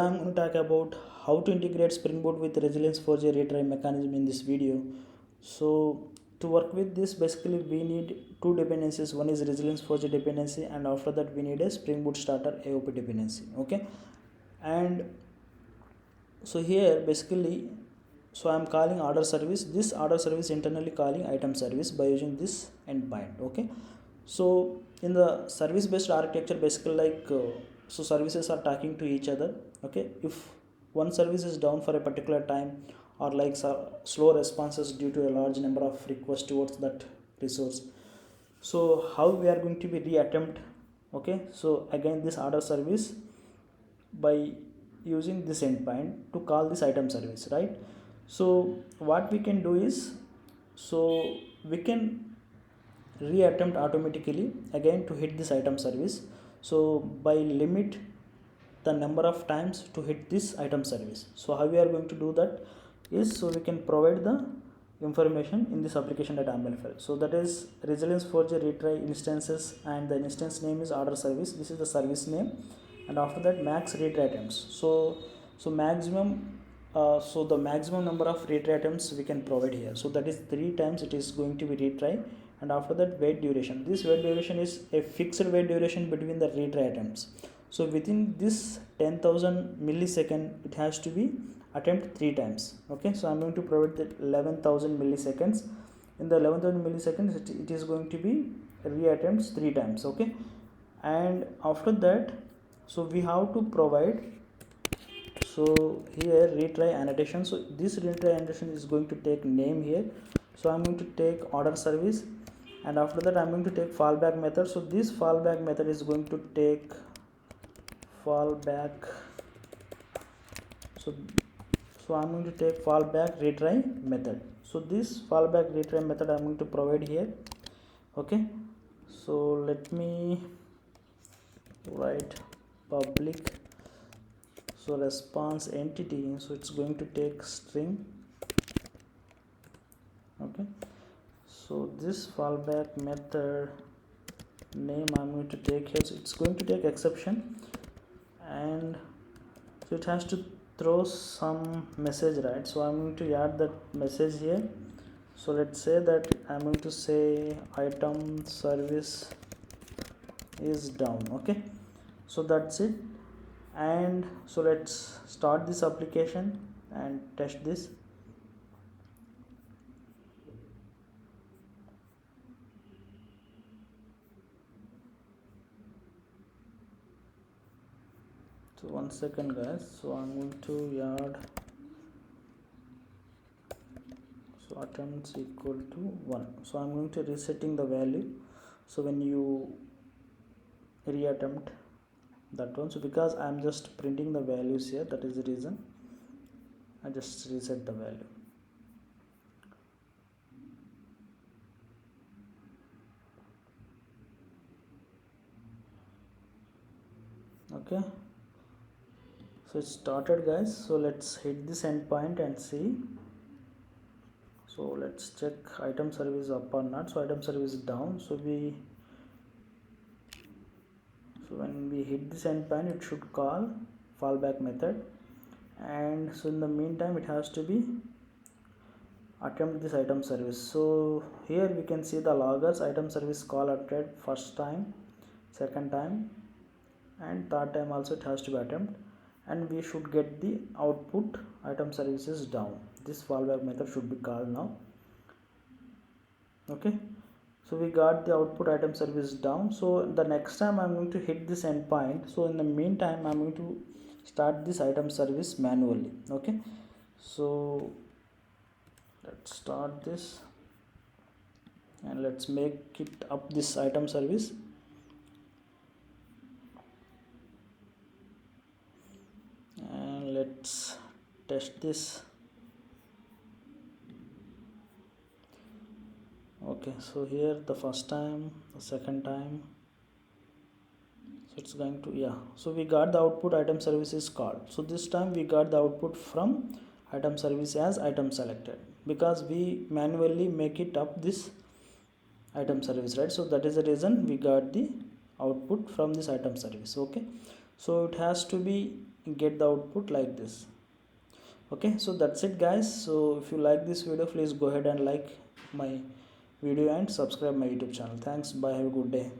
I'm going to talk about how to integrate Spring Boot with Resilience 4J retry mechanism in this video. So to work with this, basically we need two dependencies. One is Resilience 4J dependency, and after that we need a Spring Boot starter AOP dependency. Okay, and so here basically, so I'm calling order service. This order service internally calling item service by using this endpoint. Okay, so in the service based architecture, basically so services are talking to each other. Okay, if one service is down for a particular time, or slow responses due to a large number of requests towards that resource, so how we are going to be reattempt. Okay, so again this order service by using this endpoint to call this item service, right? So what we can do is, so we can reattempt automatically again to hit this item service. So by limit the number of times to hit this item service. So how we are going to do that is, so we can provide the information in this application.yaml file. So that is Resilience 4J retry instances, and the instance name is order service. This is the service name, and after that max retry attempts. So maximum so the maximum number of retry attempts we can provide here. So that is 3 times it is going to be retry, and after that wait duration. This wait duration is a fixed wait duration between the retry attempts. So within this 10,000 millisecond it has to be attempt 3 times. Okay, so I'm going to provide the 11,000 milliseconds. In the 11,000 milliseconds it is going to be reattempts 3 times. Okay, and after that, so we have to provide, so here retry annotation. So this retry annotation is going to take name here. So I'm going to take order service, and after that I'm going to take fallback method. So this fallback method is going to take fallback. So I'm going to take fallback retry method. So this fallback retry method I'm going to provide here. Okay, so let me write public, so response entity, so it's going to take string. Okay, so this fallback method name I'm going to take here, so it's going to take exception, and so it has to throw some message, right? So I'm going to add that message here. So let's say that I'm going to say item service is down. Okay, so that's it. And so let's start this application and test this. So 1 second guys, so I'm going to add, so attempts equal to 1. So I'm going to resetting the value. So when you reattempt that one, so because I'm just printing the values here, that is the reason I just reset the value. Okay, so it started guys. So let's hit this endpoint and see. So let's check item service up or not. So item service is down. So when we hit this endpoint, it should call fallback method, and so in the meantime it has to be attempt this item service. So here we can see the loggers. Item service call attempted first time, second time, and third time also it has to be attempt, and we should get the output item services down. This fallback method should be called now. Okay, so we got the output item service down. So the next time I'm going to hit this endpoint, so in the meantime I'm going to start this item service manually. Okay, so let's start this and let's make it up this item service. And let's test this. Okay, so here the first time, the second time, so it's going to, yeah, so we got the output item service is called. So this time we got the output from item service as item selected, because we manually make it up this item service, right? So that is the reason we got the output from this item service. Okay, so it has to be get the output like this. Okay, so that's it guys. So if you like this video, please go ahead and like my video and subscribe my YouTube channel. Thanks, bye, have a good day.